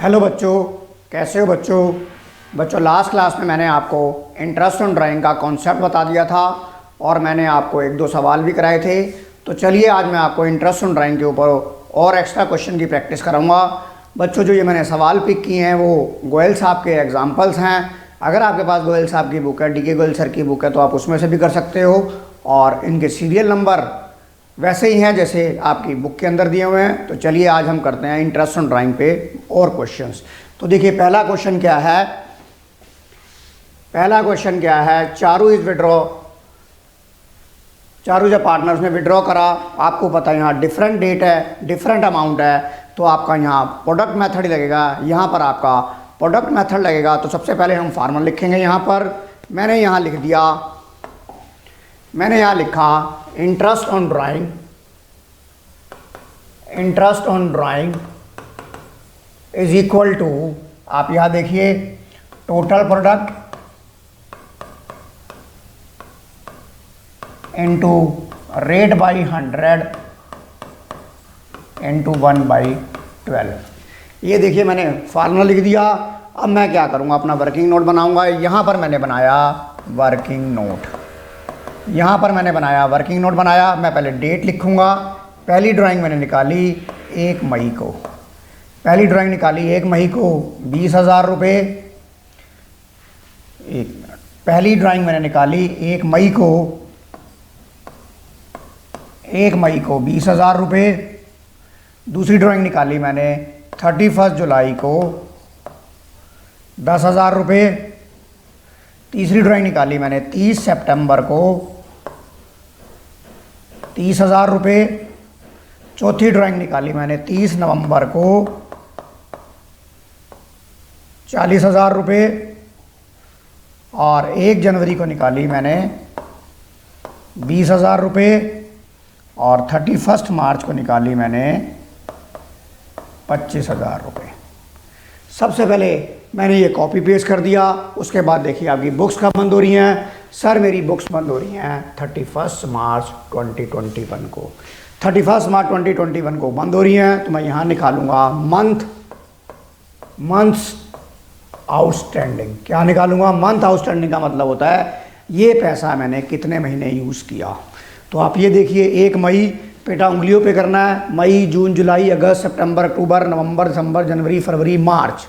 Hello बच्चों, कैसे हो बच्चों। बच्चों लास्ट क्लास में मैंने आपको इंटरेस्ट ऑन ड्राइंग का कॉन्सेप्ट बता दिया था और मैंने आपको एक दो सवाल भी कराए थे। तो चलिए आज मैं आपको इंटरेस्ट ऑन ड्राइंग के ऊपर और एक्स्ट्रा क्वेश्चन की प्रैक्टिस कराऊंगा। बच्चों जो ये मैंने सवाल पिक किए हैं वो गोयल साहब के एग्जाम्पल्स हैं। अगर आपके पास गोयल साहब की बुक है, डी के गोयल सर की बुक है, तो आप उसमें से भी कर सकते हो। और इनके सीरियल नंबर वैसे ही हैं जैसे आपकी बुक के अंदर दिए हुए हैं। तो चलिए आज हम करते हैं इंटरेस्ट ऑन ड्राइंग पे और क्वेश्चंस। तो देखिए पहला क्वेश्चन क्या है। चारू इज विड्रॉ, चारू जब पार्टनर्स ने विड्रॉ करा, आपको पता है यहाँ डिफरेंट डेट है, डिफरेंट अमाउंट है, तो आपका यहाँ प्रोडक्ट मेथड ही लगेगा। यहाँ पर आपका प्रोडक्ट मेथड लगेगा। तो सबसे पहले हम फार्मूला लिखेंगे। यहाँ पर मैंने यहाँ लिख दिया, मैंने यहाँ लिखा interest on drawing is equal to, आप यहाँ देखिए, total product into rate by 100 into 1/12। ये देखिए मैंने फार्मूला लिख दिया। अब मैं क्या करूँगा, अपना वर्किंग नोट बनाऊँगा। यहाँ पर मैंने बनाया वर्किंग नोट, यहाँ पर मैंने बनाया वर्किंग नोट बनाया। मैं पहले डेट लिखूँगा। पहली ड्राइंग मैंने निकाली 1 मई को, पहली ड्राइंग निकाली 1 मई को 20,000 रुपये। एक मिनट, पहली ड्राइंग मैंने निकाली 1 मई को 20,000 रुपये। दूसरी ड्राइंग निकाली मैंने 31 जुलाई को 10,000 रुपये। तीसरी ड्राइंग निकाली मैंने 30 सितंबर को 30,000 रुपये। चौथी ड्राइंग निकाली मैंने 30 नवंबर को 40,000 रुपये। और 1 जनवरी को निकाली मैंने 20,000 रुपये। और 31 मार्च को निकाली मैंने 25,000 रुपये। सबसे पहले मैंने ये कॉपी पेस्ट कर दिया। उसके बाद देखिए आपकी बुक्स कब बंद हो रही हैं। सर मेरी बुक्स बंद हो रही हैं 31 मार्च 2021 को, 31 मार्च 2021 को बंद हो रही हैं। तो मैं यहाँ निकालूंगा मंथ्स आउटस्टैंडिंग। क्या निकालूंगा? मंथ आउटस्टैंडिंग का मतलब होता है ये पैसा मैंने कितने महीने यूज़ किया। तो आप ये देखिए 1 मई, बेटा उंगलियों पे करना है, मई, जून, जुलाई, अगस्त, सितंबर, अक्टूबर, नवंबर, दिसंबर, जनवरी, फरवरी, मार्च।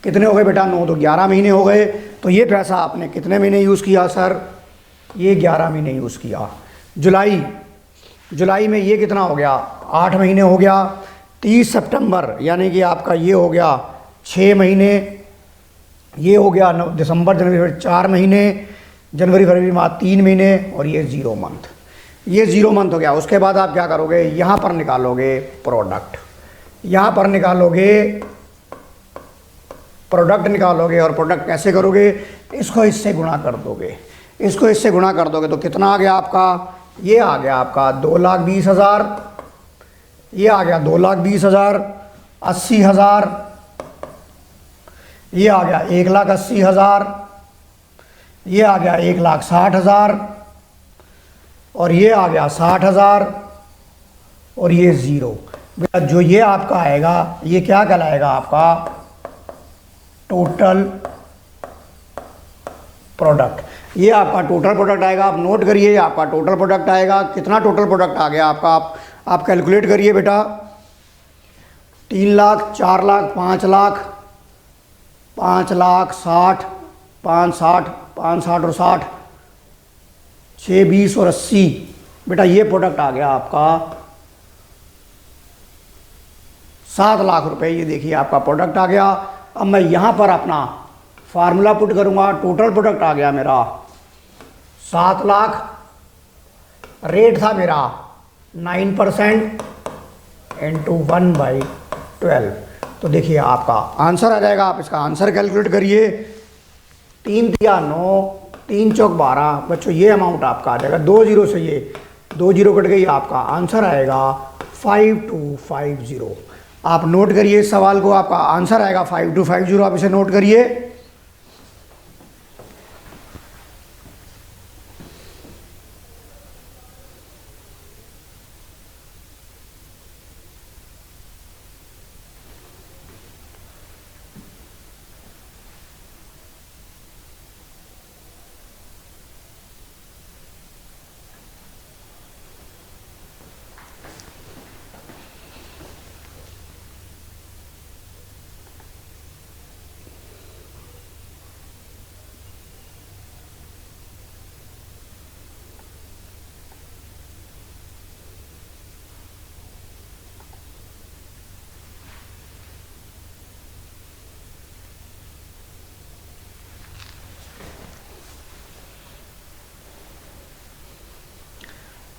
कितने हो गए बेटा? 9, तो 11 महीने हो गए। तो ये पैसा आपने कितने महीने यूज़ किया सर? ये 11 महीने यूज़ किया। जुलाई में ये कितना हो गया? 8 महीने हो गया। 30 सितंबर यानी कि आपका ये हो गया 6 महीने। ये हो गया दिसंबर, जनवरी, फरवरी 4 महीने, जनवरी, फरवरी, मार्च 3 महीने। और ये 0 मंथ, ये 0 मंथ हो गया। उसके बाद आप क्या करोगे? यहाँ पर निकालोगे प्रोडक्ट, यहाँ पर निकालोगे प्रोडक्ट निकालोगे। और प्रोडक्ट कैसे करोगे? इसको इससे गुणा कर दोगे, इसको इससे गुणा कर दोगे। तो कितना आ गया आपका? ये आ गया आपका 2,20,000, ये आ गया 2,20,000, 80,000, ये आ गया 1,80,000, ये आ गया 1,60,000, और ये आ गया 60,000, और ये 0। जो ये आपका आएगा ये क्या कहलाएगा? आपका टोटल प्रोडक्ट। ये आपका टोटल प्रोडक्ट आएगा। आप नोट करिए, आपका टोटल प्रोडक्ट आएगा। कितना टोटल प्रोडक्ट आ गया आपका? आप कैलकुलेट करिए बेटा। 3 लाख, 4 लाख, 5 लाख, 5 लाख 60, 5 60, 5 60 और 60, 6 20 और 80। बेटा ये प्रोडक्ट आ गया आपका 7 लाख रुपए। ये देखिए आपका प्रोडक्ट आ गया। अब मैं यहाँ पर अपना फार्मूला पुट करूँगा। टोटल प्रोडक्ट आ गया मेरा 7 लाख, रेट था मेरा 9% इंटू 1/12। तो देखिए आपका आंसर आ जाएगा। आप इसका आंसर कैलकुलेट करिए। 3 तिया 9, 3 चौक 12। बच्चों ये अमाउंट आपका आ जाएगा। 2 जीरो से ये 2 जीरो कट गई, आपका आंसर आएगा 5250। आप नोट करिए इस सवाल को, आपका आंसर आएगा 5250। आप इसे नोट करिए।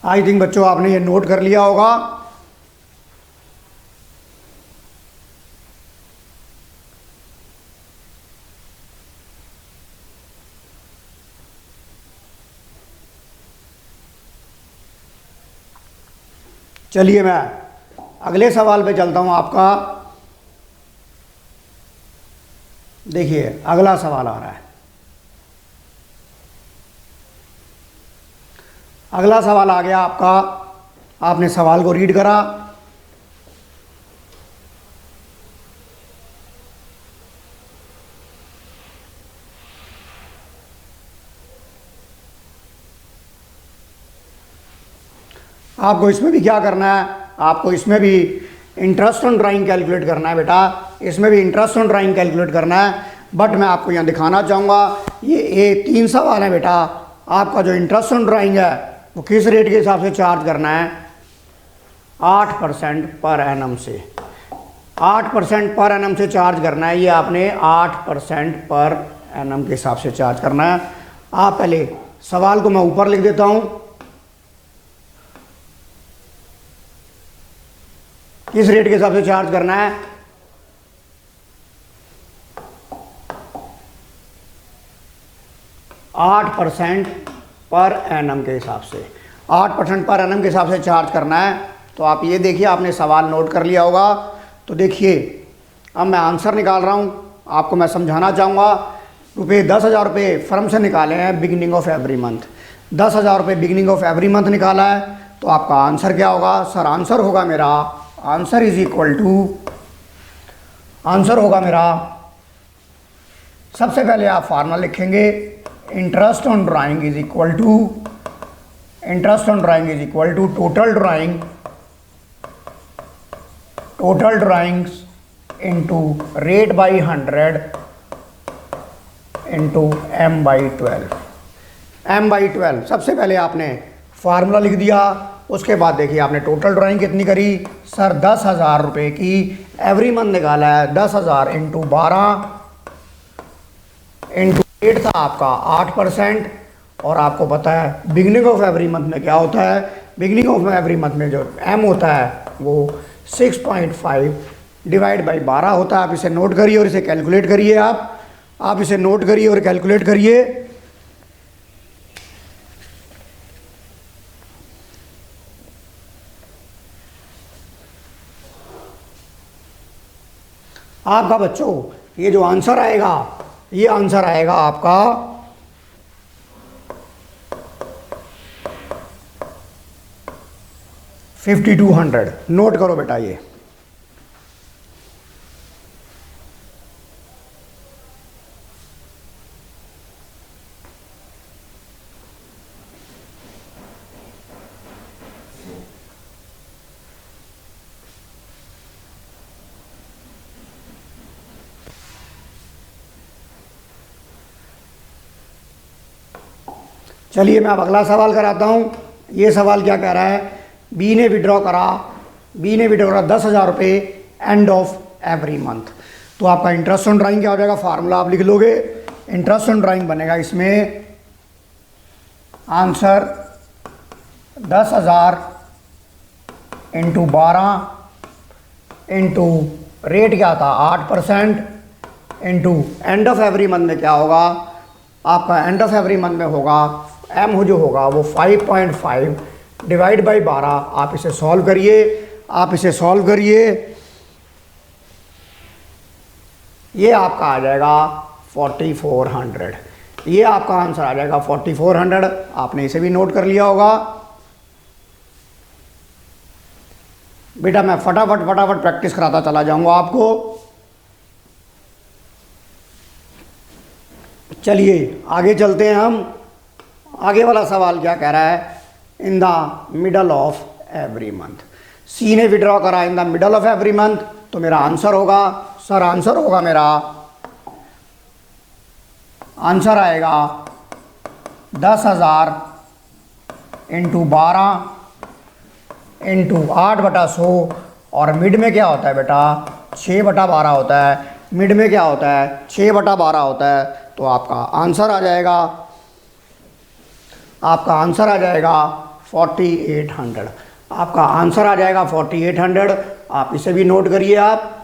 आई थिंक बच्चों आपने ये नोट कर लिया होगा। चलिए मैं अगले सवाल पे चलता हूँ आपका। देखिए अगला सवाल आ रहा है। अगला सवाल आ गया आपका, आपने सवाल को रीड करा। आपको इसमें भी क्या करना है, आपको इसमें भी इंटरेस्ट ऑन ड्राइंग कैलकुलेट करना है बेटा, इसमें भी इंटरेस्ट ऑन ड्राइंग कैलकुलेट करना है। बट मैं आपको यहाँ दिखाना चाहूँगा, ये 3 सवाल है बेटा। आपका जो इंटरेस्ट ऑन ड्राइंग है वो किस रेट के हिसाब से चार्ज करना है, 8% पर एनम से। 8% पर एनम से चार्ज करना है, ये आपने 8% पर एनम के हिसाब से चार्ज करना है। आप पहले सवाल को मैं ऊपर लिख देता हूँ। किस रेट के हिसाब से चार्ज करना है, 8% पर एनम के हिसाब से। 8% पर एनम के हिसाब से चार्ज करना है। तो आप ये देखिए, आपने सवाल नोट कर लिया होगा। तो देखिए अब मैं आंसर निकाल रहा हूँ, आपको मैं समझाना चाहूँगा। रुपये 10,000 रुपये फर्म से निकाले हैं बिगिनिंग ऑफ एवरी मंथ। 10,000 रुपये बिगिनिंग ऑफ एवरी मंथ निकाला है। तो आपका आंसर क्या होगा सर? आंसर होगा मेरा, answer is equal to, answer होगा मेरा, सबसे पहले आप फार्मूला लिखेंगे, interest on drawing is equal to, interest on drawing is equal to total drawing, total drawings into rate by 100 into m/12। m/12 सबसे पहले आपने फार्मूला लिख दिया। उसके बाद देखिए आपने टोटल ड्राइंग कितनी करी सर? 10,000 रुपये की एवरी मंथ निकाला है। 10,000 इंटू 12 इंटू रेट था आपका 8%। और आपको पता है बिगनिंग ऑफ एवरी मंथ में क्या होता है, बिगनिंग ऑफ एवरी मंथ में जो m होता है वो 6.5 डिवाइड बाई 12 होता है। आप इसे नोट करिए और इसे कैलकुलेट करिए। आप इसे नोट करिए और कैलकुलेट करिए। आपका बच्चों ये जो आंसर आएगा, ये आंसर आएगा आपका 5200। नोट करो बेटा ये। चलिए मैं अब अगला सवाल कराता हूँ। ये सवाल क्या कह रहा है, बी ने विड्रॉ करा, बी ने विड्रॉ करा 10,000 रुपये एंड ऑफ एवरी मंथ। तो आपका इंटरेस्ट ऑन ड्राइंग क्या हो जाएगा, फार्मूला आप लिख लोगे। इंटरेस्ट ऑन ड्राइंग बनेगा इसमें आंसर 10,000 इंटू 12 इंटू रेट क्या था 8% into end of every month में क्या होगा आपका, एंड ऑफ एवरी मंथ में होगा एम जो होगा वो 5.5 डिवाइड बाई 12। आप इसे सॉल्व करिए, आप इसे सॉल्व करिए। ये आपका आ जाएगा 4400। ये आपका आंसर आ जाएगा 4400। आपने इसे भी नोट कर लिया होगा। बेटा मैं फटाफट प्रैक्टिस कराता चला जाऊंगा आपको। चलिए आगे चलते हैं हम। आगे वाला सवाल क्या कह रहा है, in the middle of every month. C ने विड्रॉ करा in the middle of every month. तो मेरा आंसर होगा सर, आंसर होगा मेरा, आंसर आएगा 10,000 इंटू 12 इंटू 8/100। और मिड में क्या होता है बेटा 6/12 होता है। मिड में क्या होता है 6/12 होता है। तो आपका आंसर आ जाएगा, आपका आंसर आ जाएगा 4800। आपका आंसर आ जाएगा 4800। आप इसे भी नोट करिए आप।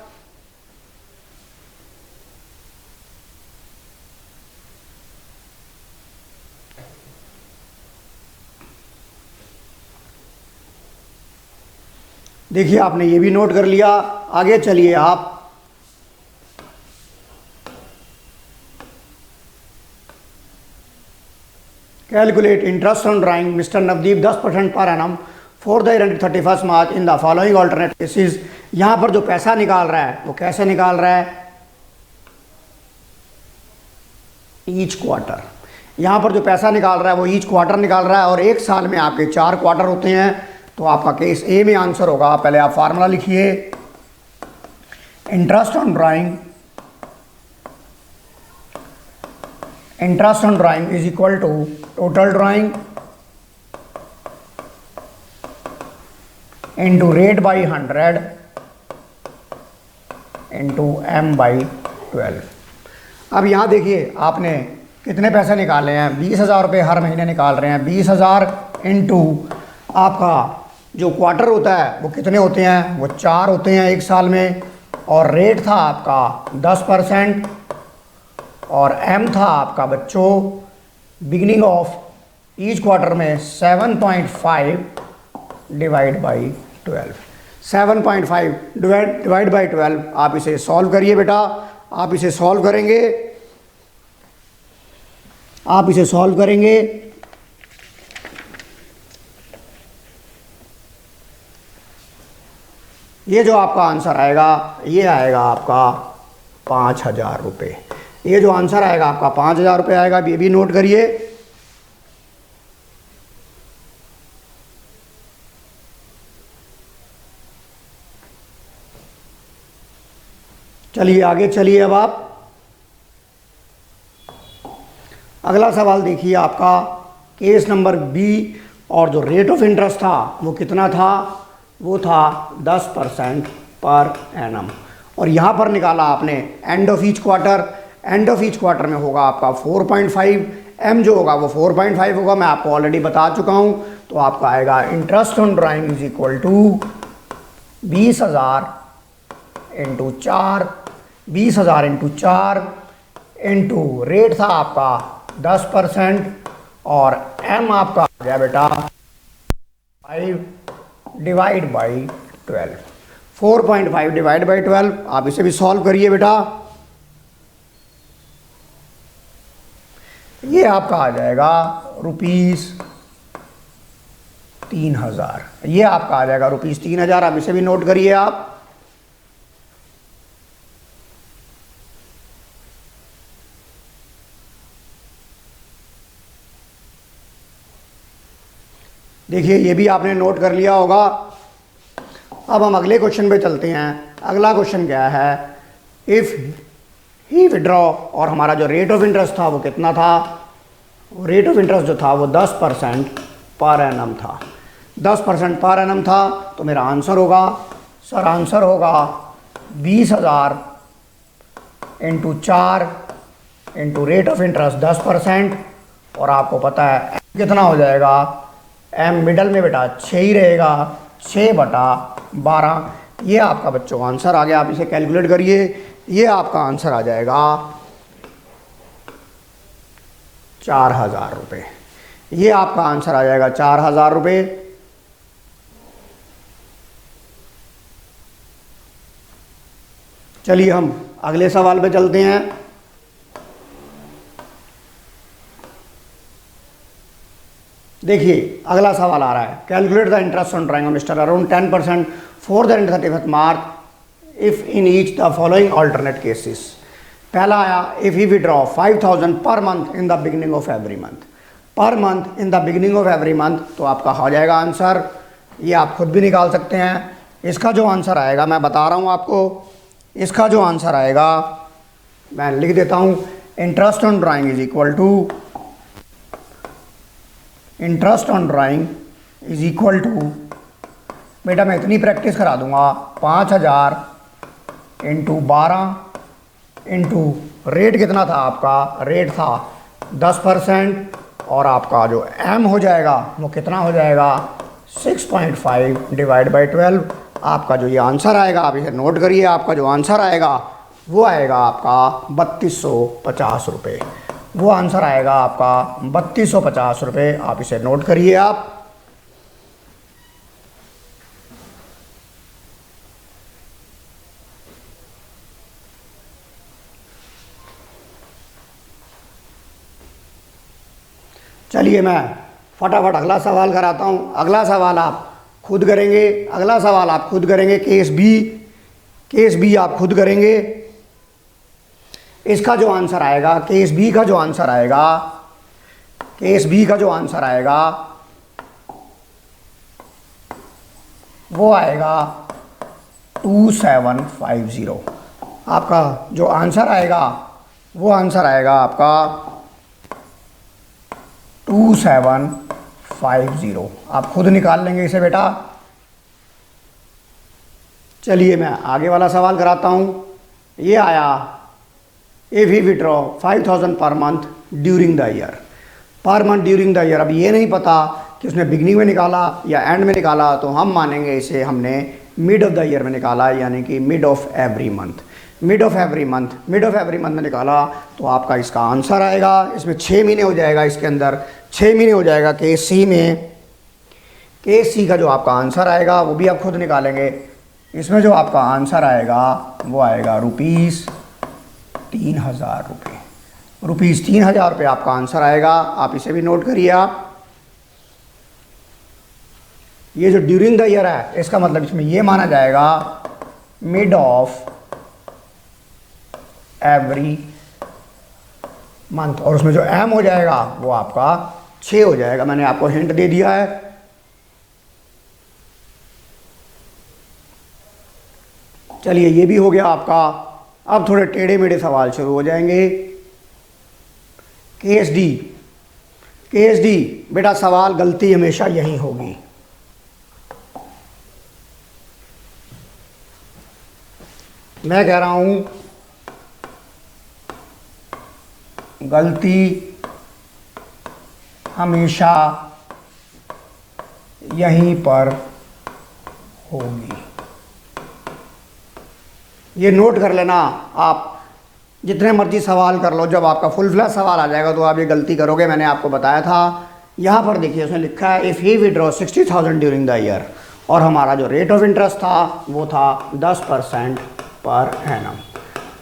देखिए आपने ये भी नोट कर लिया। आगे चलिए आप। Calculate interest on drawing mister Navdeep 10% per annum for the year 31 March in the following alternate cases. यहाँ पर जो पैसा निकाल रहा है वो कैसे निकाल रहा है? Each quarter. यहाँ पर जो पैसा निकाल रहा है वो ईच क्वार्टर निकाल रहा है, और एक साल में आपके 4 क्वार्टर होते हैं। तो आपका केस ए में आंसर होगा। पहले आप फार्मूला लिखिए। Interest on drawing is equal to total drawing into rate by 100 into M by 12। अब यहाँ देखिए आपने कितने पैसे निकाले हैं? 20,000 रुपये हर महीने निकाल रहे हैं। 20,000 इंटू आपका जो क्वार्टर होता है वो कितने होते हैं? वो 4 होते हैं एक साल में। और रेट था आपका 10%, और एम था आपका बच्चों बिगिनिंग ऑफ ईच क्वार्टर में 7.5 डिवाइड बाई 12। 7.5 divide by 12। आप इसे सॉल्व करिए बेटा। आप इसे सॉल्व करेंगे। ये जो आपका आंसर आएगा ये आएगा आपका 5,000 रुपये। ये जो आंसर आएगा आपका 5,000 रुपये आएगा। ये भी नोट करिए। चलिए आगे चलिए। अब आप अगला सवाल देखिए आपका केस नंबर बी। और जो रेट ऑफ इंटरेस्ट था वो कितना था? वो था 10% पर एनम। और यहाँ पर निकाला आपने end of each quarter. End of each quarter में होगा आपका 4.5। एम जो होगा वो 4.5 होगा, मैं आपको ऑलरेडी बता चुका हूँ। तो आपका आएगा interest on drawing is equal to 20,000 into 4। 20,000 into 4 into rate था आपका 10%, और एम आपका आ गया बेटा 5 डिवाइड बाई 12। 4.5 divide by 12। आप इसे भी सॉल्व करिए बेटा। ये आपका आ जाएगा ₹3,000। ये आपका आ जाएगा ₹3,000। आप इसे भी नोट करिए आप। देखिए ये भी आपने नोट कर लिया होगा। अब हम अगले क्वेश्चन पे चलते हैं। अगला क्वेश्चन क्या है? इफ़ ही विड्रॉ, और हमारा जो रेट ऑफ इंटरेस्ट था वो कितना था? रेट ऑफ इंटरेस्ट जो था वो 10% पर एनम था। 10% पर एनम था। तो मेरा आंसर होगा, सर आंसर होगा 20,000 into 4 into rate of interest 10%। और आपको पता है कितना हो जाएगा? एम मिडल में बेटा 6 ही रहेगा। 6/12। ये आपका बच्चों आंसर आ गया। आप इसे कैलकुलेट करिए। ये आपका आंसर आ जाएगा 4,000 रुपये। ये आपका आंसर आ जाएगा 4,000 रुपये। चलिए हम अगले सवाल पे चलते हैं। देखिए अगला सवाल आ रहा है। Calculate the interest on drawing mister around 10% for the 31 March if in each the following alternate cases. पहला आया if he withdraw 5,000 per month in the beginning of every month. Per month in the beginning of every month. तो आपका हो जाएगा answer. ये आप खुद भी निकाल सकते हैं। इसका जो आंसर आएगा मैं बता रहा हूँ आपको। इसका जो आंसर आएगा मैं लिख देता हूँ। Interest on drawing is equal to बेटा मैं इतनी प्रैक्टिस करा दूंगा। 5,000 इंटू 12 इंटू रेट कितना था आपका? रेट था 10% और आपका जो m हो जाएगा वो कितना हो जाएगा 6.5 डिवाइड बाई 12। आपका जो ये आंसर आएगा आप इसे नोट करिए, आपका जो आंसर आएगा वो आएगा आपका 3250 रुपये। वो आंसर आएगा आपका 3250 रुपये। आप इसे नोट करिए आप। चलिए मैं फटाफट अगला सवाल कराता हूँ। अगला सवाल आप खुद करेंगे, अगला सवाल आप खुद करेंगे। केस बी आप खुद करेंगे। इसका जो आंसर आएगा, केस बी का जो आंसर आएगा, केस बी का जो आंसर आएगा वो आएगा 2750। आपका जो आंसर आएगा वो आंसर आएगा आपका 2750। आप खुद निकाल लेंगे इसे बेटा। चलिए मैं आगे वाला सवाल कराता हूँ। ये आया if he withdraw 5000 per month during the year. Per month during the year. अब ये नहीं पता कि उसने बिगनिंग में निकाला या एंड में निकाला, तो हम मानेंगे इसे हमने मिड ऑफ द ईयर में निकाला, यानी कि mid of every month. Mid of every month में निकाला तो आपका इसका आंसर आएगा, इसमें 6 महीने हो जाएगा, इसके अंदर 6 महीने हो जाएगा केस सी में। केस सी का जो आपका आंसर आएगा वो भी आप खुद निकालेंगे। इसमें जो आपका आंसर आएगा वो आएगा ₹3000 रुपये। ₹3000 रुपये आपका आंसर आएगा। आप इसे भी नोट करिए आप। ये जो ड्यूरिंग द ईयर है इसका मतलब इसमें ये माना जाएगा मिड ऑफ एवरी मंथ, और उसमें जो एम हो जाएगा वो आपका 6 हो जाएगा। मैंने आपको हिंट दे दिया है। चलिए ये भी हो गया आपका। अब थोड़े टेढ़े मेढ़े सवाल शुरू हो जाएंगे। केस डी बेटा, सवाल गलती हमेशा यही होगी। मैं कह रहा हूं गलती हमेशा यहीं पर होगी। ये नोट कर लेना आप। जितने मर्जी सवाल कर लो, जब आपका फुल फ्लैश सवाल आ जाएगा तो आप ये गलती करोगे। मैंने आपको बताया था। यहाँ पर देखिए उसने लिखा है if he withdraw 60,000 during the year, और हमारा जो रेट ऑफ इंटरेस्ट था वो था 10% पर एनम।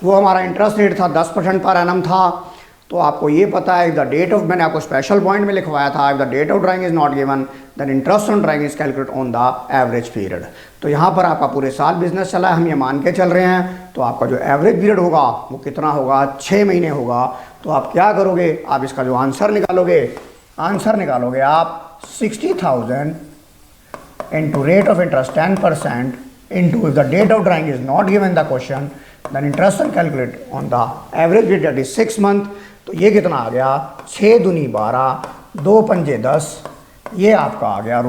वो हमारा इंटरेस्ट रेट था 10% पर एनम था। तो आपको ये पता है द डेट ऑफ, मैंने आपको स्पेशल पॉइंट में लिखवाया था, if the date of drawing is not given then interest on drawing is calculate on the average period. तो यहाँ पर आपका पूरे साल बिजनेस चला है, हम ये मान के चल रहे हैं। तो आपका जो एवरेज पीरियड होगा वो कितना होगा, 6 महीने होगा। तो आप क्या करोगे, आप इसका जो आंसर निकालोगे आप 60,000 into rate of interest 10% into if the date of drawing is not given the question then interest on calculate on the average period that is 6 month. तो ये कितना आ गया, 6 दूनी 12, 2 पंजे 10, ये आपका आ गया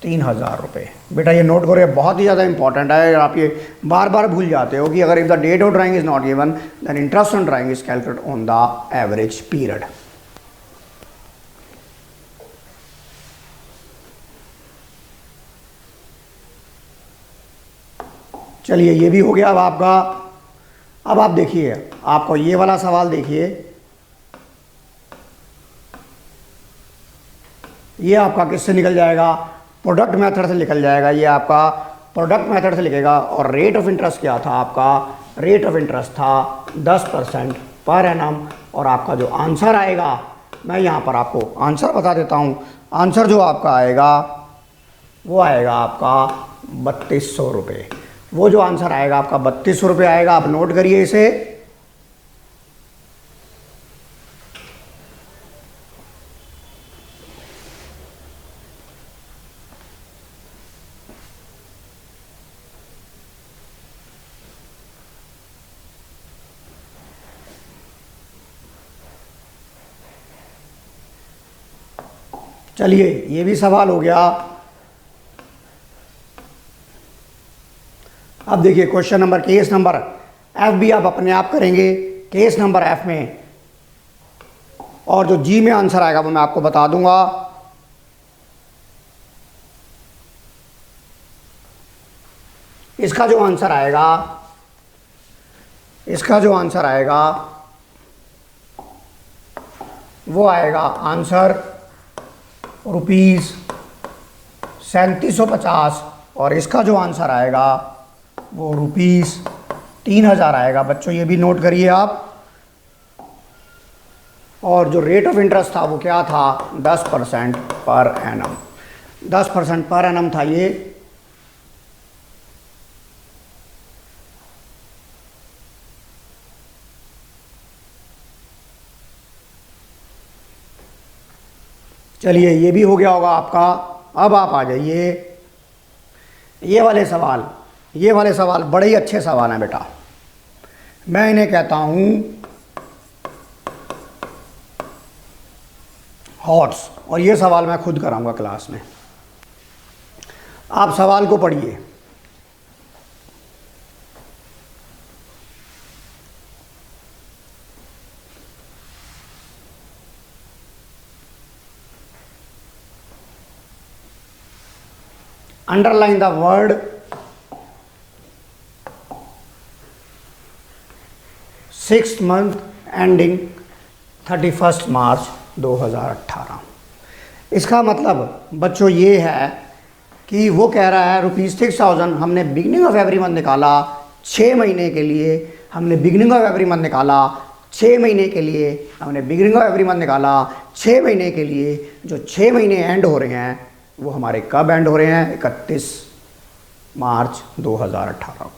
₹3000 रुपये। बेटा ये नोट करो, ये बहुत ही ज़्यादा इंपॉर्टेंट है। आप ये बार बार भूल जाते हो कि अगर if the date of drawing is not given then interest on drawing is calculate on the average period. चलिए ये भी हो गया अब आपका। अब आप देखिए, आपको ये वाला सवाल देखिए। ये आपका किससे निकल जाएगा, प्रोडक्ट मेथड से निकल जाएगा। ये आपका प्रोडक्ट मेथड से लिखेगा। और रेट ऑफ इंटरेस्ट क्या था आपका, रेट ऑफ इंटरेस्ट था 10% पर एनम। और आपका जो आंसर आएगा, मैं यहाँ पर आपको आंसर बता देता हूँ। आंसर जो आपका आएगा वो आएगा आपका 3200 रुपये। वो जो आंसर आएगा आपका 3200 रुपये आएगा। आप नोट करिए इसे। चलिए ये भी सवाल हो गया। अब देखिए question number, case number F भी आप अपने आप करेंगे। केस नंबर एफ में और जो जी में आंसर आएगा वो मैं आपको बता दूंगा। इसका जो आंसर आएगा, इसका जो आंसर आएगा वो आएगा आंसर ₹3750, और इसका जो आंसर आएगा वो ₹3000 आएगा। बच्चों ये भी नोट करिए आप। और जो रेट ऑफ इंटरेस्ट था वो क्या था, 10% पर एनम, 10% पर एनम था ये। चलिए ये भी हो गया होगा आपका। अब आप आ जाइए ये वाले सवाल। ये वाले सवाल बड़े ही अच्छे सवाल हैं बेटा, मैं इन्हें कहता हूँ हॉट्स, और ये सवाल मैं खुद कराऊंगा क्लास में। आप सवाल को पढ़िए। Underline the word sixth month ending 31 मार्च 2018। इसका मतलब बच्चों ये है कि वो कह रहा है ₹6000 हमने बिगनिंग ऑफ एवरी मंथ निकाला 6 महीने के लिए, हमने बिगनिंग ऑफ एवरी मंथ निकाला 6 महीने के लिए, हमने बिगनिंग ऑफ एवरी मंथ निकाला 6 महीने के लिए। जो 6 महीने एंड हो रहे हैं वो हमारे कब एंड हो रहे हैं, 31 मार्च 2018 को।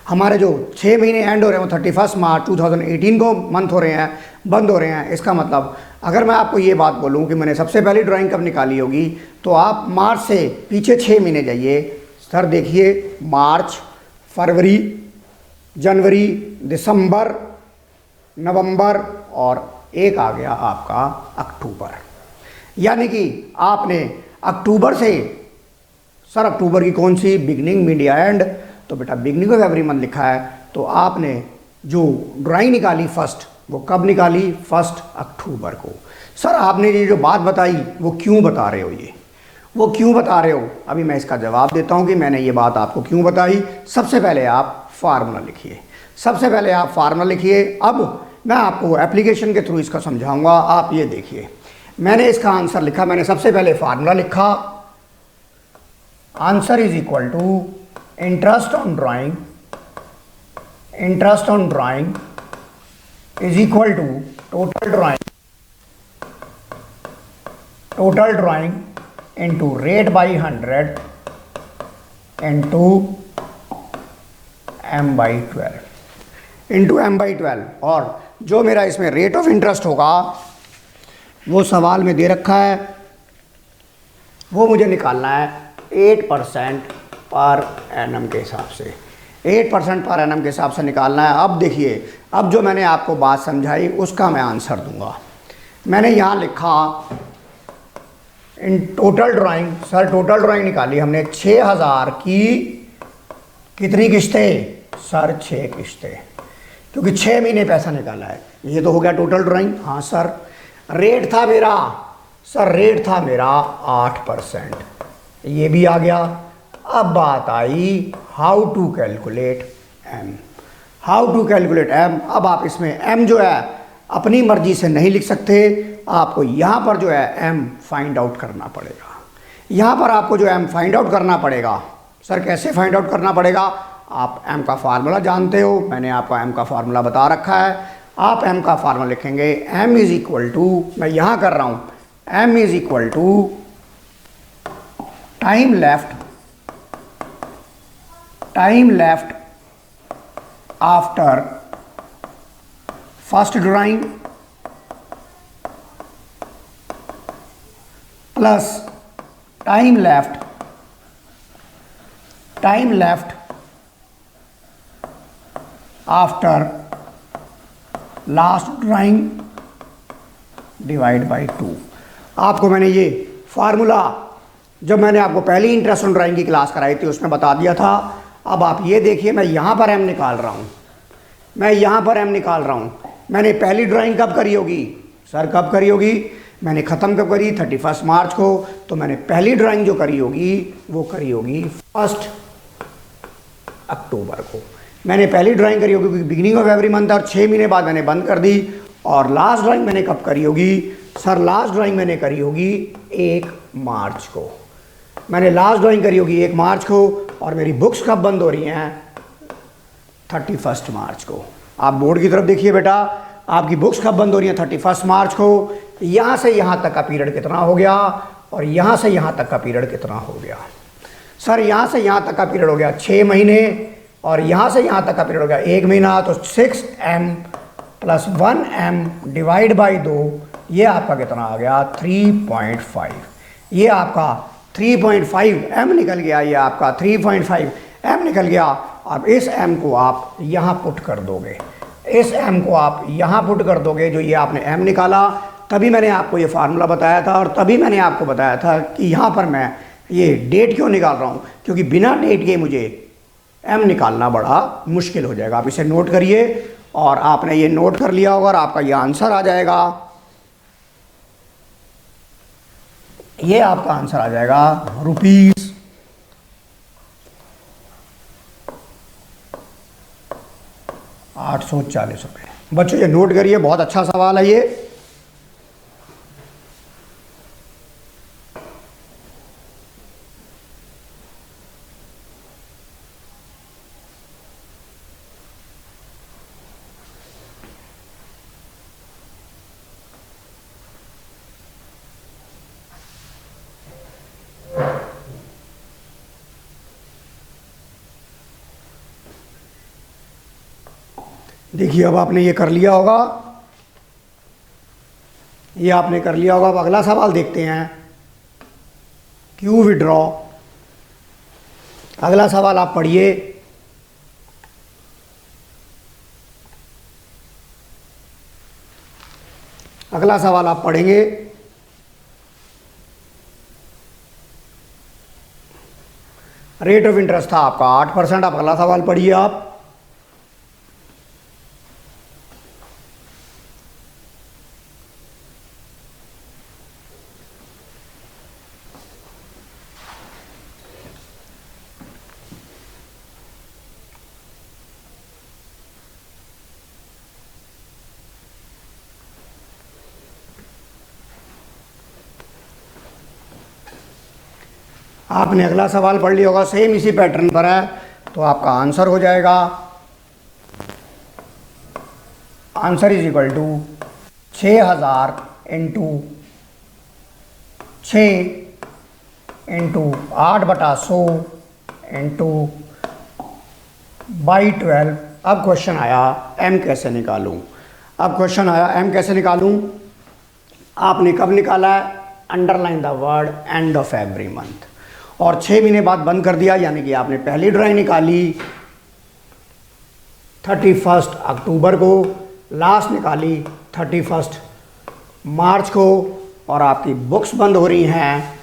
हमारे जो 6 महीने एंड हो रहे हैं वो 31 मार्च 2018 को मंथ हो रहे हैं, बंद हो रहे हैं। इसका मतलब अगर मैं आपको ये बात बोलूँ कि मैंने सबसे पहली ड्राइंग कब निकाली होगी, तो आप मार्च से पीछे 6 महीने जाइए। सर देखिए, मार्च, फरवरी, जनवरी, दिसंबर, नवंबर और एक आ गया आपका अक्टूबर। यानी कि आपने अक्टूबर से, सर अक्टूबर की कौन सी, बिगनिंग, मिड या एंड, तो बेटा बिगनिंग ऑफ एवरी मंथ लिखा है। तो आपने जो ड्राइंग निकाली फर्स्ट, वो कब निकाली, 1 अक्टूबर को। सर आपने ये जो बात बताई वो क्यों बता रहे हो, ये वो क्यों बता रहे हो, अभी मैं इसका जवाब देता हूँ कि मैंने ये बात आपको क्यों बताई। सबसे पहले आप फार्मूला लिखिए, सबसे पहले आप फार्मूला लिखिए। अब मैं आपको एप्लीकेशन के थ्रू इसका समझाऊंगा। आप ये देखिए, मैंने इसका आंसर लिखा, मैंने सबसे पहले फार्मूला लिखा, answer is equal to interest on drawing, interest on drawing is equal to total drawing into rate by 100 into m/12 और जो मेरा इसमें रेट ऑफ इंटरेस्ट होगा वो सवाल में दे रखा है, वो मुझे निकालना है 8% पर एनम के हिसाब से, 8% पर एनम के हिसाब से निकालना है। अब देखिए, अब जो मैंने आपको बात समझाई उसका मैं आंसर दूंगा। मैंने यहाँ लिखा in total drawing, sir total drawing निकाली हमने 6000 की कितनी किश्तें, सर 6 किश्तें, क्योंकि 6 महीने पैसा निकाला है। ये तो हो गया टोटल ड्राइंग। हाँ सर, रेट था मेरा, सर रेट था मेरा 8%, ये भी आ गया। अब बात आई how to calculate M, how to calculate M. अब आप इसमें एम जो है अपनी मर्जी से नहीं लिख सकते, आपको यहाँ पर जो है एम फाइंड आउट करना पड़ेगा। यहाँ पर आपको जो एम फाइंड आउट करना पड़ेगा, सर कैसे फाइंड आउट करना पड़ेगा, आप एम का फार्मूला जानते हो, मैंने आपको एम का फार्मूला बता रखा है। आप एम का फार्मूला लिखेंगे, एम इज इक्वल टू, मैं यहाँ कर रहा हूँ, M is equal to time left after first drawing plus time left after last drawing divide by 2। आपको मैंने ये फार्मूला जब मैंने आपको पहली इंटरेस्ट ऑन ड्राइंग की क्लास कराई थी उसमें बता दिया था। अब आप ये देखिए, मैं यहाँ पर एम निकाल रहा हूँ, मैं यहाँ पर एम निकाल रहा हूँ। मैंने पहली ड्राइंग कब करी होगी, सर कब करी होगी, मैंने ख़त्म कब करी, 31 मार्च को। तो मैंने पहली ड्राइंग जो करी होगी वो करी होगी 1 अक्टूबर को। मैंने पहली ड्राइंग करी होगी क्योंकि बिगिनिंग ऑफ एवरी मंथ, और 6 महीने बाद मैंने बंद कर दी। और लास्ट ड्राइंग मैंने कब करी होगी, सर लास्ट ड्राइंग मैंने करी होगी 1 मार्च को। मैंने लास्ट ड्राइंग करी होगी 1 मार्च को, और मेरी बुक्स कब बंद हो रही हैं, 31 मार्च को। आप बोर्ड की तरफ देखिए बेटा, आपकी बुक्स कब बंद हो रही हैं, 31 मार्च को। यहाँ से यहाँ तक का पीरियड कितना हो गया, और यहाँ से यहाँ तक का पीरियड कितना हो गया, सर यहाँ से यहाँ तक का पीरियड हो गया 6 महीने, और यहाँ से यहाँ तक का पीरियड हो गया 1 महीना। तो 6m + 1m डिवाइड बाई 2, ये आपका कितना आ गया, 3.5। ये आपका 3.5m निकल गया, ये आपका 3.5m निकल गया। अब इस m को आप यहाँ पुट कर दोगे, इस m को आप यहाँ पुट कर दोगे, जो ये आपने m निकाला। तभी मैंने आपको ये फार्मूला बताया था, और तभी मैंने आपको बताया था कि यहाँ पर मैं ये डेट क्यों निकाल रहा हूँ, क्योंकि बिना डेट के मुझे m निकालना बड़ा मुश्किल हो जाएगा। आप इसे नोट करिए, और आपने ये नोट कर लिया होगा, और आपका ये आंसर आ जाएगा। ये आपका आंसर आ जाएगा ₹840। बच्चों ये नोट करिए, बहुत अच्छा सवाल है ये। देखिए अब आपने ये कर लिया होगा, ये आपने कर लिया होगा। अब अगला सवाल देखते हैं, क्यू विड्रॉ। अगला सवाल आप पढ़िए। अगला सवाल आप पढ़ेंगे, रेट ऑफ इंटरेस्ट था आपका 8%। आप अगला सवाल पढ़िए आप। आपने अगला सवाल पढ़ लिया होगा, सेम इसी पैटर्न पर है, तो आपका आंसर हो जाएगा, answer is equal to 6000 into 6 into 8/100 into by 12। अब क्वेश्चन आया m कैसे निकालूं। अब क्वेश्चन आया m कैसे निकालूं। आपने कब निकाला है, underline the word end of every month, और 6 महीने बाद बंद कर दिया। यानी कि आपने पहली ड्राइंग निकाली 31 अक्टूबर को, लास्ट निकाली 31 मार्च को, और आपकी बुक्स बंद हो रही हैं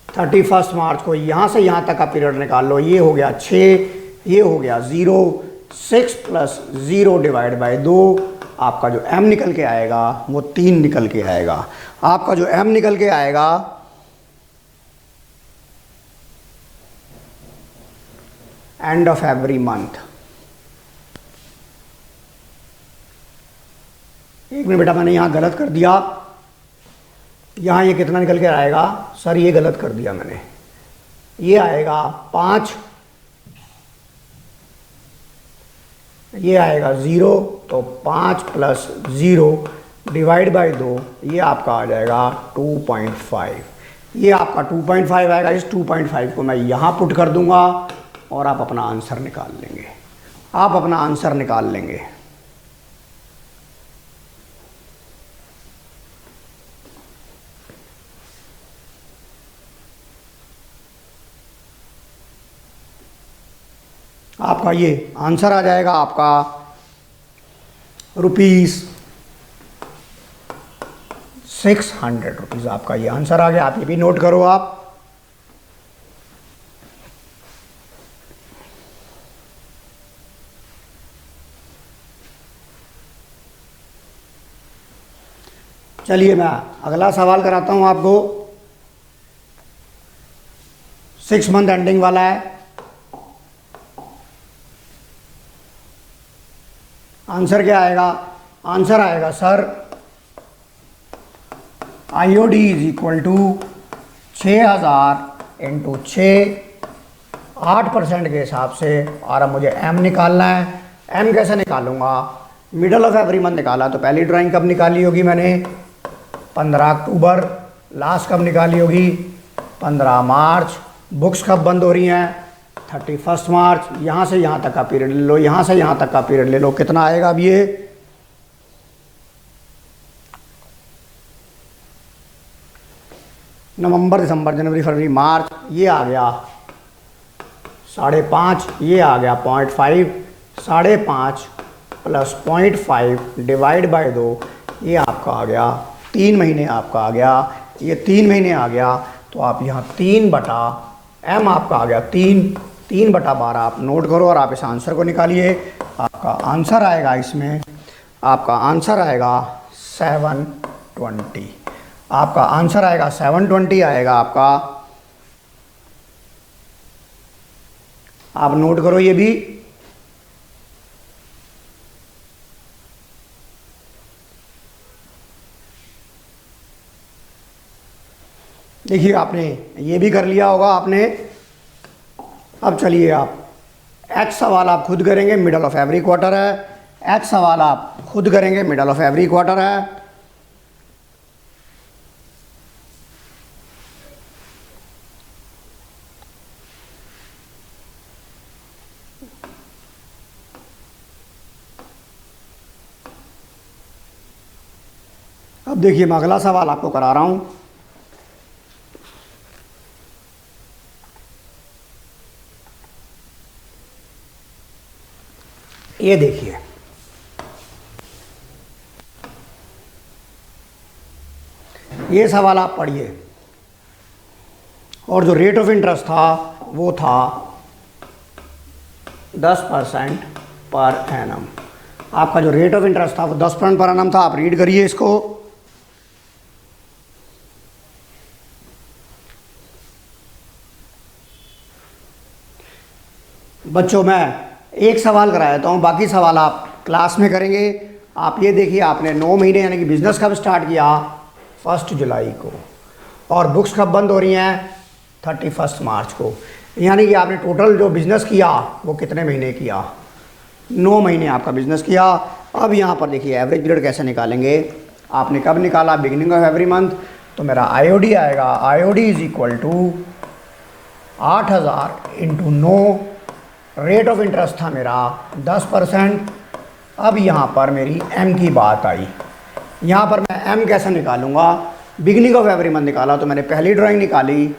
31 मार्च को। यहाँ से यहाँ तक का पीरियड निकाल लो, ये हो गया 6, ये हो गया 0, 6 + 0 डिवाइड बाई 2। आपका जो m निकल के आएगा वो 3 निकल के आएगा। आपका जो m निकल के आएगा एंड ऑफ एवरी मंथ। एक मिनट बेटा, मैंने यहाँ गलत कर दिया। यहाँ ये कितना निकल के आएगा, सर ये गलत कर दिया मैंने। ये आएगा 5, ये आएगा 0, तो 5 + 0 डिवाइड बाई 2, ये आपका आ जाएगा 2.5। ये आपका 2.5 आएगा। इस 2.5 को मैं यहाँ पुट कर दूंगा, और आप अपना आंसर निकाल लेंगे। आप अपना आंसर निकाल लेंगे। आपका ये आंसर आ जाएगा, आपका ₹600 आपका ये आंसर आ गया। आप ये भी नोट करो आप। चलिए मैं अगला सवाल कराता हूँ आपको। 6 मंथ एंडिंग वाला है। आंसर क्या आएगा? आंसर आएगा sir IOD is equal to 6000 into 6, 8% के हिसाब से। और अब मुझे एम निकालना है। एम कैसे निकालूंगा? मिडल ऑफ एवरी मंथ निकाला तो पहली ड्राइंग कब निकाली होगी मैंने? 15 अक्टूबर। लास्ट कब निकाली होगी? 15 मार्च। बुक्स कब बंद हो रही हैं? 31 मार्च। यहाँ से यहाँ तक का पीरियड ले लो, यहाँ से यहाँ तक का पीरियड ले लो। कितना आएगा अब ये? नवंबर, दिसंबर, जनवरी, फरवरी, मार्च। ये आ गया 5.5, ये आ गया 0.5। 5.5 प्लस 0.5 डिवाइड बाय 2, ये आपका आ गया 3 महीने आपका आ गया। ये 3 महीने आ गया तो आप यहाँ 3 बटा एम आपका आ गया 3/12 आप नोट करो और आप इस आंसर को निकालिए। आपका आंसर आएगा इसमें, आपका आंसर आएगा 720। आपका आंसर आएगा 720 आएगा आपका। आप नोट करो ये भी। देखिए आपने ये भी कर लिया होगा आपने। अब चलिए आप एच सवाल आप खुद करेंगे, मिडल ऑफ एवरी क्वार्टर है। एच सवाल आप खुद करेंगे, मिडल ऑफ एवरी क्वार्टर है। अब देखिए मैं अगला सवाल आपको करा रहा हूं। ये देखिए, ये सवाल आप पढ़िए। और जो रेट ऑफ इंटरेस्ट था वो था 10% पर एनम। आपका जो रेट ऑफ इंटरेस्ट था वो 10% पर एनम था। आप रीड करिए इसको। बच्चों मैं एक सवाल करा देता हूँ, बाकी सवाल आप क्लास में करेंगे। आप ये देखिए, आपने 9 महीने यानी कि बिज़नेस कब स्टार्ट किया? 1 जुलाई को। और बुक्स कब बंद हो रही हैं? 31 मार्च को। यानी कि आपने टोटल जो बिज़नेस किया वो कितने महीने किया? 9 महीने आपका बिज़नेस किया। अब यहाँ पर देखिए एवरेज पीरियड कैसे निकालेंगे। आपने कब निकाला? Beginning of every month. तो मेरा आईओडी आएगा, IOD is equal to 8000 into 9। Rate of interest था मेरा 10%। अब यहाँ पर मेरी एम की बात आई। यहाँ पर मैं एम कैसे निकालूंगा? बिगिनिंग ऑफ एवरी मंथ निकाला तो मैंने पहली ड्राइंग निकाली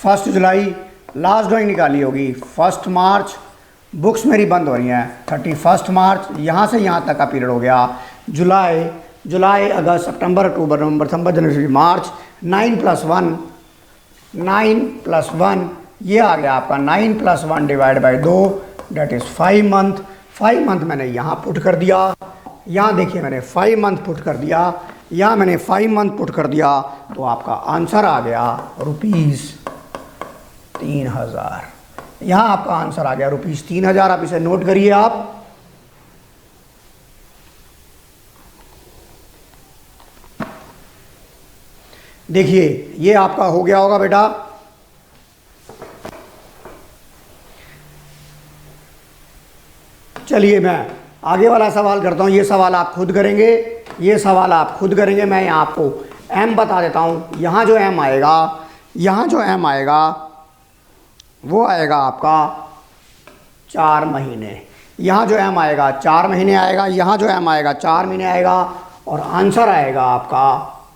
1 जुलाई। लास्ट ड्राइंग निकाली होगी 1 मार्च। बुक्स मेरी बंद हो रही हैं 31 मार्च। यहाँ से यहाँ तक का पीरियड हो गया जुलाई, अगस्त, सितंबर, अक्टूबर, नवंबर, दिसंबर, जनवरी, मार्च। 9 + 1 ये आ गया आपका 9 + 1 divide by 2, that is 5 month. 5 month मैंने यहाँ पुट कर दिया। यहाँ देखिए मैंने 5 मंथ पुट कर दिया। यहाँ मैंने 5 मंथ पुट कर दिया तो आपका आंसर आ गया ₹3000। यहाँ आपका आंसर आ गया ₹3000। आप इसे नोट करिए आप। देखिए ये आपका हो गया होगा बेटा। चलिए मैं आगे वाला सवाल करता हूँ। ये सवाल आप खुद करेंगे, ये सवाल आप खुद करेंगे। मैं यहाँ आपको एम बता देता हूँ। यहाँ जो एम आएगा, यहाँ जो एम आएगा वो आएगा आपका 4 महीने। यहाँ जो एम आएगा 4 महीने आएगा, यहाँ जो एम आएगा 4 महीने आएगा। और आंसर आएगा आपका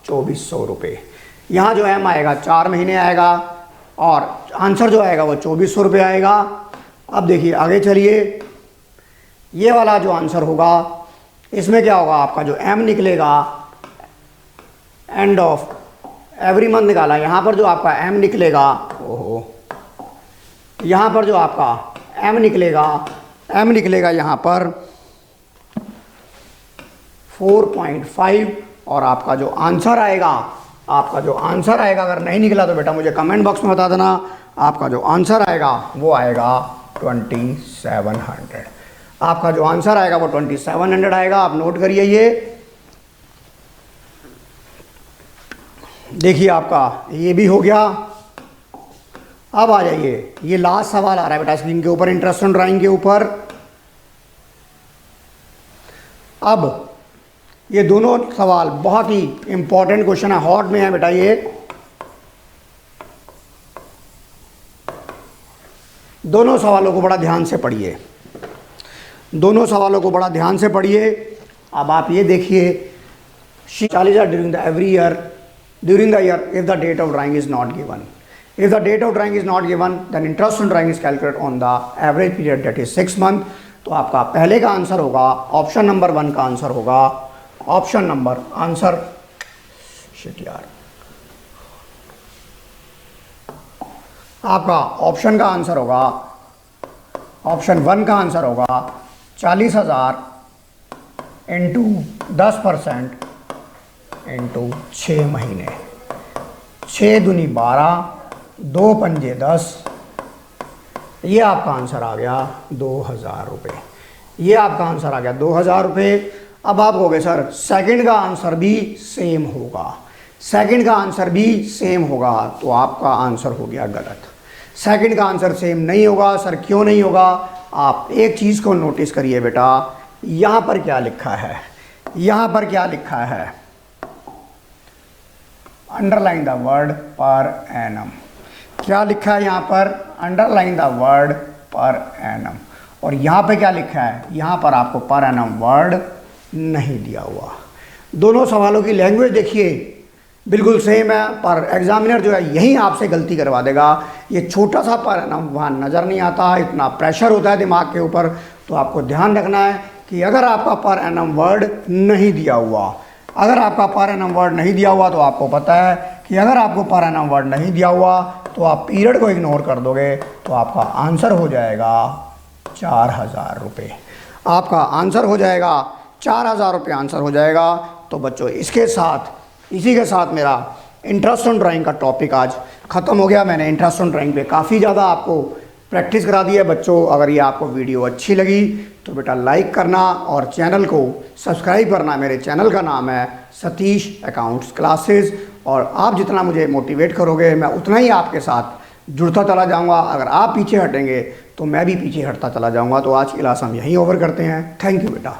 2400 रुपये। यहाँ जो एम आएगा 4 महीने आएगा और आंसर जो आएगा वो 2400 रुपये आएगा। अब देखिए आगे चलिए, ये वाला जो आंसर होगा इसमें क्या होगा? आपका जो एम निकलेगा एंड ऑफ एवरी मंथ निकाला, यहाँ पर जो आपका एम निकलेगा, ओहो, यहाँ पर जो आपका एम निकलेगा यहाँ पर 4.5 और आपका जो आंसर आएगा, अगर नहीं निकला तो बेटा मुझे कमेंट बॉक्स में बता देना। आपका जो आंसर आएगा वो आएगा 2700। आपका जो आंसर आएगा वो 2700 आएगा। आप नोट करिए ये। देखिए आपका ये भी हो गया। अब आ जाइए, ये लास्ट सवाल आ रहा है बेटा स्क्रीन के ऊपर, इंटरेस्ट ऑन ड्राइंग के ऊपर। अब ये दोनों सवाल बहुत ही इंपॉर्टेंट क्वेश्चन है, हॉट में है बेटा ये। दोनों सवालों को बड़ा ध्यान से पढ़िए, अब आप ये देखिए, 40,000 during the year if the date of drawing is not given. If the date of drawing is not given, then interest on drawing is calculated on the average period, that is 6 month. तो आपका पहले का answer होगा, option number 1 का answer होगा, आपका option का answer होगा, ऑप्शन 1 का आंसर होगा 40,000 इंटू 10% इंटू 6 महीने, 6 दूनी 12, 2 पंजे 10, ये आपका आंसर आ गया 2,000 रुपये। ये आपका आंसर आ गया 2,000 रुपये। अब आप कहोगे सर सेकंड का आंसर भी सेम होगा, तो आपका आंसर हो गया गलत। सेकंड का आंसर सेम नहीं होगा। सर क्यों नहीं होगा? आप एक चीज़ को नोटिस करिए बेटा, यहाँ पर क्या लिखा है, underline the word per annum. क्या लिखा है यहाँ पर? Underline the word per annum. और यहाँ पे क्या लिखा है? यहाँ पर आपको पर एनम वर्ड नहीं दिया हुआ। दोनों सवालों की लैंग्वेज देखिए बिल्कुल सेम है, पर एग्जामिनर जो है यहीं आपसे गलती करवा देगा। ये छोटा सा पर एनम वहाँ नज़र नहीं आता, इतना प्रेशर होता है दिमाग के ऊपर। तो आपको ध्यान रखना है कि अगर आपका पर एनम वर्ड नहीं दिया हुआ, तो आपको पता है कि अगर आपको पर एनम वर्ड नहीं दिया हुआ तो आप पीरियड को इग्नोर कर दोगे, तो आपका आंसर हो जाएगा 4,000 रुपये। आपका आंसर हो जाएगा 4,000 रुपये आंसर हो जाएगा। तो बच्चों इसी के साथ मेरा इंटरेस्ट ऑन ड्राइंग का टॉपिक आज ख़त्म हो गया। मैंने इंटरेस्ट ऑन ड्राइंग पे काफ़ी ज़्यादा आपको प्रैक्टिस करा दी है बच्चों। अगर ये आपको वीडियो अच्छी लगी तो बेटा लाइक करना और चैनल को सब्सक्राइब करना। मेरे चैनल का नाम है सतीश अकाउंट्स क्लासेस, और आप जितना मुझे मोटिवेट करोगे मैं उतना ही आपके साथ जुड़ता चला जाऊंगा। अगर आप पीछे हटेंगे तो मैं भी पीछे हटता चला जाऊंगा। तो आज की क्लास हम यहीं ओवर करते हैं। थैंक यू बेटा।